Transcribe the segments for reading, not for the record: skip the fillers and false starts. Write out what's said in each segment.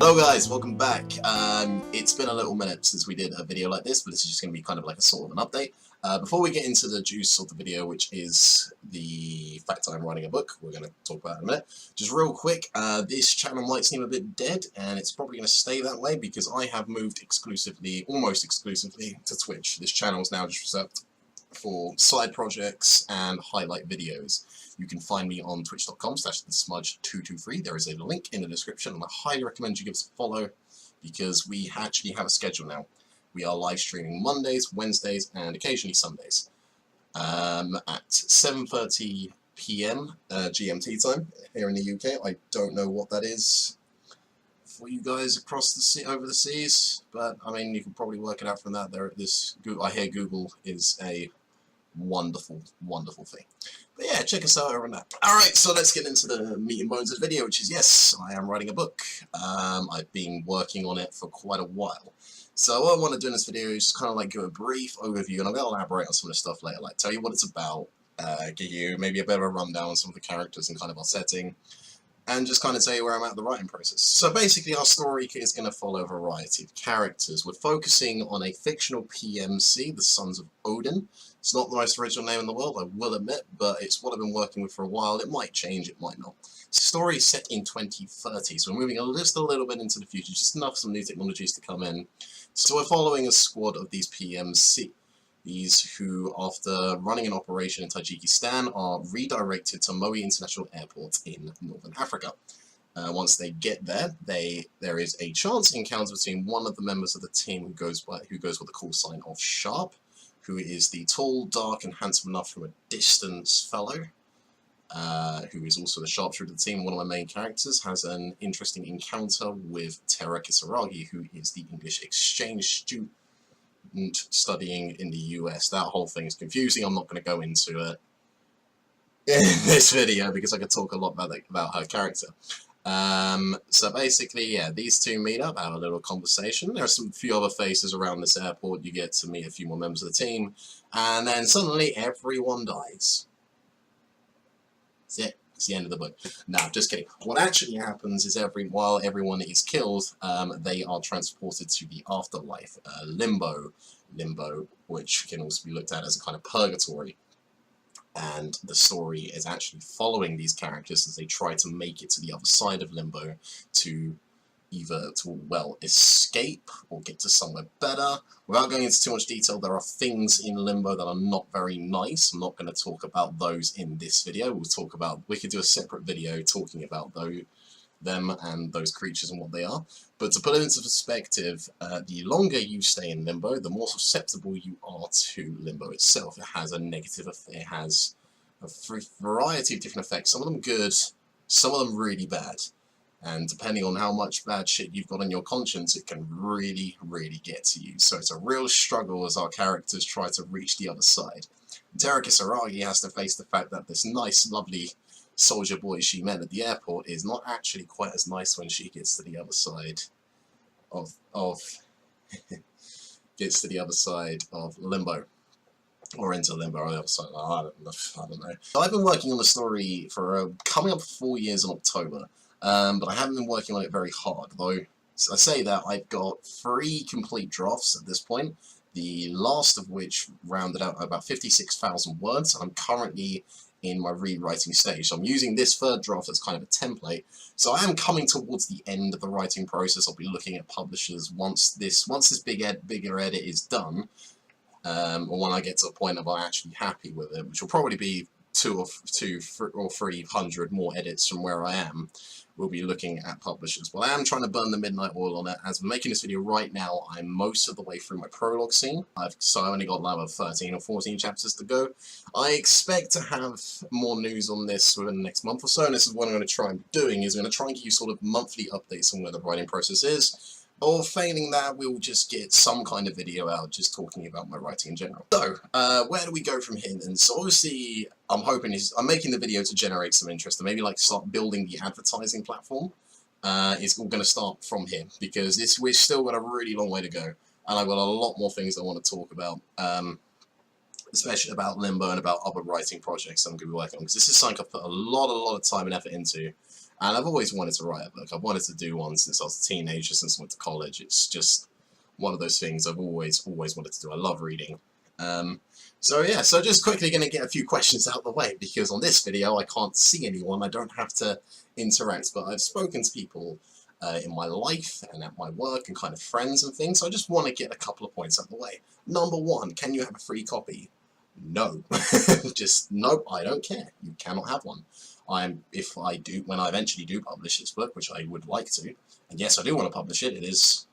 Hello guys, welcome back. It's been a little minute since we did a video like this, but this is just going to be kind of like a sort of an update. Before we get into the juice of the video, which is the fact I'm writing a book, we're going to talk about it in a minute. Just real quick, this channel might seem a bit dead, and it's probably going to stay that way because I have moved exclusively, almost exclusively, to Twitch. This channel is now just reserved for side projects and highlight videos. You can find me on twitch.com/thesmudge223. There is a link in the description, and I highly recommend you give us a follow because we actually have a schedule now. We are live streaming Mondays, Wednesdays, and occasionally Sundays at 7:30 PM GMT time here in the UK. I don't know what that is for you guys across the sea, over the seas, but I mean you can probably work it out from that. I hear Google is a wonderful thing. But yeah, check us out over on that. Alright, so let's get into the meat and bones of the video, which is, yes, I am writing a book. I've been working on it for quite a while. So what I want to do in this video is just kind of like give a brief overview, and I'm going to elaborate on some of the stuff later, like tell you what it's about, give you maybe a bit of a rundown on some of the characters and kind of our setting, and just kind of tell you where I'm at in the writing process. So basically our story is going to follow a variety of characters. We're focusing on a fictional PMC, the Sons of Odin. It's not the most original name in the world, I will admit, but it's what I've been working with for a while. It might change, it might not. The story is set in 2030, so we're moving just a little bit into the future, just enough some new technologies to come in. So we're following a squad of these PMC. These who, after running an operation in Tajikistan, are redirected to Moe International Airport in Northern Africa. Once they get there, there is a chance encounter between one of the members of the team who goes with the call sign of Sharp, who is the tall, dark, and handsome enough from a distance fellow, who is also the sharpshooter of the team. One of my main characters has an interesting encounter with Tera Kisaragi, who is the English exchange student studying in the US. That whole thing is confusing. I'm not going to go into it in this video because I could talk a lot about her character. So basically, yeah, these two meet up, have a little conversation. There are some few other faces around this airport. You get to meet a few more members of the team, and then suddenly everyone dies. That's it. It's the end of the book. No, just kidding. What actually happens is while everyone is killed, they are transported to the afterlife, Limbo, which can also be looked at as a kind of purgatory. And the story is actually following these characters as they try to make it to the other side of Limbo to either escape or get to somewhere better. Without going into too much detail, there are things in Limbo that are not very nice. I'm not going to talk about those in this video. We could do a separate video talking about them and those creatures and what they are. But to put it into perspective, the longer you stay in Limbo, the more susceptible you are to Limbo itself. It has a negative effect. It has a variety of different effects. Some of them good, some of them really bad. And depending on how much bad shit you've got on your conscience, it can really get to you. So it's a real struggle as our characters try to reach the other side. Tera Kisaragi has to face the fact that this nice, lovely soldier boy she met at the airport is not actually quite as nice when she gets to the other side of Limbo, or into Limbo, or the other side. I don't know. So I've been working on the story for coming up 4 years in October, but I haven't been working on it very hard. Though I say that, I've got 3 complete drafts at this point. The last of which rounded out about 56,000 words, and I'm currently in my rewriting stage. So I'm using this third draft as kind of a template. So I am coming towards the end of the writing process. I'll be looking at publishers once this bigger edit is done, or when I get to a point of I'm actually happy with it, which will probably be 200 or 300 more edits from where I am. We'll be looking at publishers. Well, I am trying to burn the midnight oil on it. As I'm making this video right now, I'm most of the way through my prologue scene. So I only got like 13 or 14 chapters to go. I expect to have more news on this within the next month or so, and this is what I'm going to try and doing, is I'm going to try and give you sort of monthly updates on where the writing process is. Or failing that, we'll just get some kind of video out just talking about my writing in general. So, where do we go from here then? So obviously, I'm making the video to generate some interest and maybe like start building the advertising platform. It's all going to start from here because we've still got a really long way to go. And I've got a lot more things I want to talk about, especially about Limbo and about other writing projects I'm going to be working on. Because this is something I've put a lot of time and effort into. And I've always wanted to write a book. I've wanted to do one since I was a teenager, since I went to college. It's just one of those things I've always wanted to do. I love reading. So yeah, so just quickly going to get a few questions out of the way, because on this video I can't see anyone, I don't have to interact, but I've spoken to people in my life and at my work and kind of friends and things, so I just want to get a couple of points out of the way. Number one, can you have a free copy? No. Just nope, I don't care. You cannot have one. If I do, when I eventually do publish this book, which I would like to, and yes, I do want to publish it,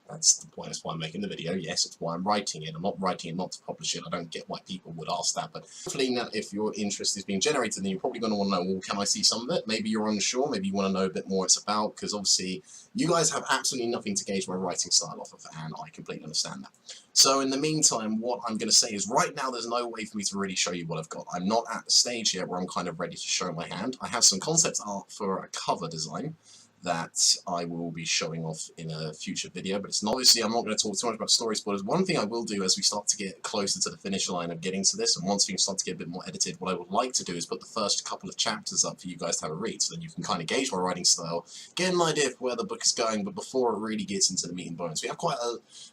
that's the point, that's why I'm making the video, yes, it's why I'm writing it. I'm not writing it not to publish it. I don't get why people would ask that, but hopefully if your interest is being generated, then you're probably going to want to know, well, can I see some of it? Maybe you're unsure, maybe you want to know a bit more it's about, because obviously you guys have absolutely nothing to gauge my writing style off of, and I completely understand that. So in the meantime, what I'm going to say is right now there's no way for me to really show you what I've got. I'm not at the stage yet where I'm kind of ready to show my hand. I have some concept art for a cover design that I will be showing off in a future video, but it's not, obviously I'm not going to talk too much about story spoilers. One thing I will do as we start to get closer to the finish line of getting to this, and once things start to get a bit more edited, what I would like to do is put the first couple of chapters up for you guys to have a read, so then you can kind of gauge my writing style, get an idea of where the book is going, but before it really gets into the meat and bones. We have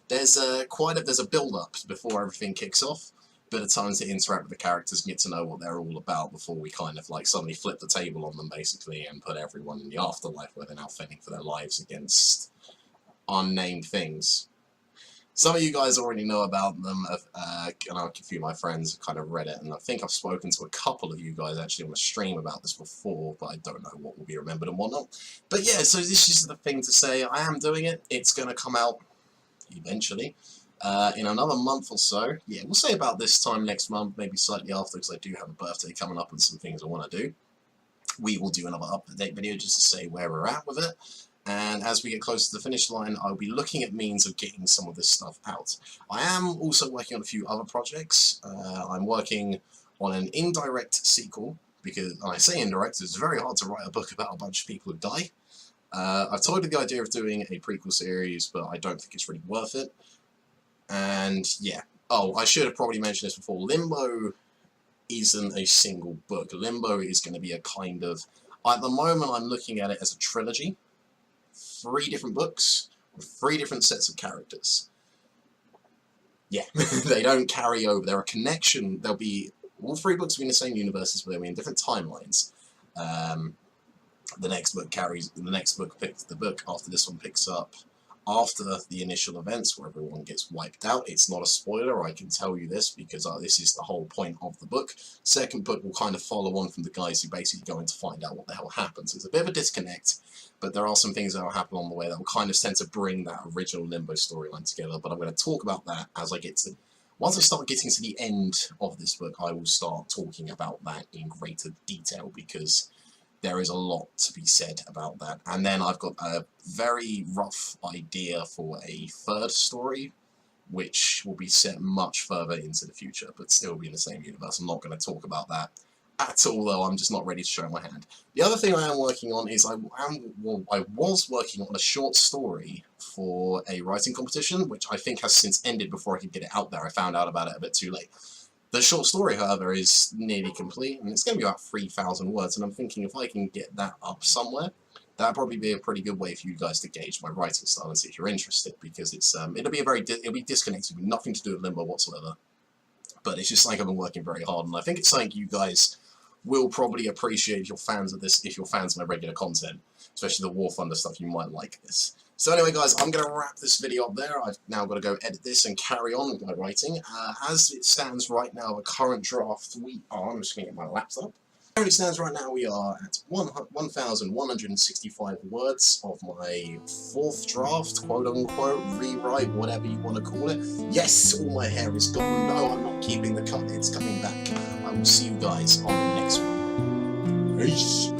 there's a build-up before everything kicks off. Bit of time to interact with the characters and get to know what they're all about before we kind of like suddenly flip the table on them basically and put everyone in the afterlife where they're now fending for their lives against unnamed things. Some of you guys already know about them, and a few of my friends have kind of read it, and I think I've spoken to a couple of you guys actually on a stream about this before, but I don't know what will be remembered and whatnot. But yeah, so this is the thing to say, I am doing it, it's going to come out eventually. In another month or so, yeah, we'll say about this time next month, maybe slightly after, because I do have a birthday coming up and some things I want to do. We will do another up-to-date video just to say where we're at with it, and as we get closer to the finish line, I'll be looking at means of getting some of this stuff out. I am also working on a few other projects. I'm working on an indirect sequel, because, and I say indirect, it's very hard to write a book about a bunch of people who die. I've toyed with the idea of doing a prequel series, but I don't think it's really worth it. And yeah, oh, I should have probably mentioned this before, Limbo isn't a single book. Limbo is going to be a kind of, at the moment I'm looking at it as a trilogy, 3 different books, with 3 different sets of characters. Yeah, they don't carry over, they're a connection, they'll be, all 3 books will be in the same universes, but they'll be in different timelines. The next book the book after this one picks up after the initial events where everyone gets wiped out. It's not a spoiler, I can tell you this, because this is the whole point of the book. Second book will kind of follow on from the guys who basically go in to find out what the hell happens. It's a bit of a disconnect, but there are some things that will happen on the way that will kind of tend to bring that original Limbo storyline together, but I'm going to talk about that as I get to... Once I start getting to the end of this book, I will start talking about that in greater detail, because there is a lot to be said about that. And then I've got a very rough idea for a 3rd story, which will be set much further into the future, but still be in the same universe. I'm not going to talk about that at all, though. I'm just not ready to show my hand. The other thing I am working on is I was working on a short story for a writing competition, which I think has since ended before I could get it out there. I found out about it a bit too late. The short story, however, is nearly complete, and it's going to be about 3,000 words, and I'm thinking if I can get that up somewhere, that'd probably be a pretty good way for you guys to gauge my writing style and see if you're interested, because it's it'll be disconnected with nothing to do with Limbo whatsoever. But it's just like I've been working very hard, and I think it's something you guys will probably appreciate if you're fans of this, if you're fans of my regular content, especially the War Thunder stuff. You might like this. So anyway, guys, I'm going to wrap this video up there. I've now got to go edit this and carry on with my writing. As it stands right now, the current draft we are, I'm just going to get my laptop. As it stands right now, we are at 1,165 words of my 4th draft, quote-unquote, rewrite, whatever you want to call it. Yes, all my hair is gone. No, I'm not keeping the cut. It's coming back. I will see you guys on the next one. Peace.